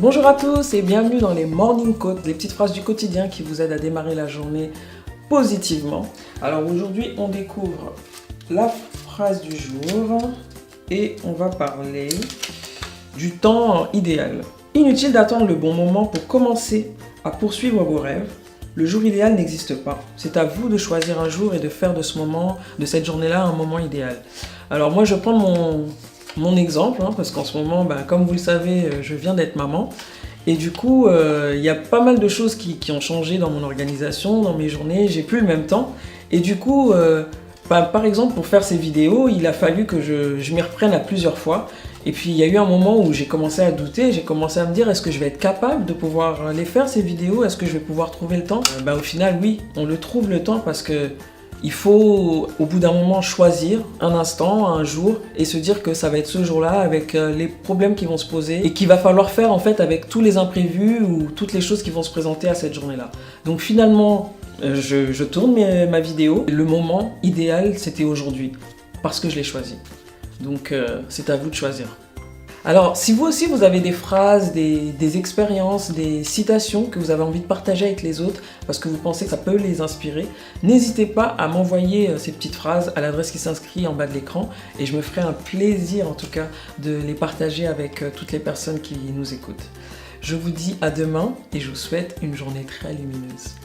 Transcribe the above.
Bonjour à tous et bienvenue dans les Morning Quotes, les petites phrases du quotidien qui vous aident à démarrer la journée positivement. Alors aujourd'hui, on découvre la phrase du jour et on va parler du temps idéal. Inutile d'attendre le bon moment pour commencer à poursuivre vos rêves. Le jour idéal n'existe pas. C'est à vous de choisir un jour et de faire de ce moment, de cette journée-là, un moment idéal. Alors moi, je prends mon exemple, parce qu'en ce moment, comme vous le savez, je viens d'être maman. Et du coup, il y a pas mal de choses qui ont changé dans mon organisation, dans mes journées. J'ai plus le même temps. Et du coup, par exemple, pour faire ces vidéos, il a fallu que je m'y reprenne à plusieurs fois. Et puis, il y a eu un moment où j'ai commencé à douter. J'ai commencé à me dire, est-ce que je vais être capable de pouvoir les faire, ces vidéos? Est-ce que je vais pouvoir trouver le temps? Au final, oui, on le trouve le temps parce que il faut, au bout d'un moment, choisir un instant, un jour, et se dire que ça va être ce jour-là avec les problèmes qui vont se poser et qu'il va falloir faire en fait avec tous les imprévus ou toutes les choses qui vont se présenter à cette journée-là. Donc finalement, je tourne ma vidéo. Le moment idéal, c'était aujourd'hui, parce que je l'ai choisi. Donc c'est à vous de choisir. Alors, si vous aussi vous avez des phrases, des expériences, des citations que vous avez envie de partager avec les autres parce que vous pensez que ça peut les inspirer, n'hésitez pas à m'envoyer ces petites phrases à l'adresse qui s'inscrit en bas de l'écran et je me ferai un plaisir en tout cas de les partager avec toutes les personnes qui nous écoutent. Je vous dis à demain et je vous souhaite une journée très lumineuse.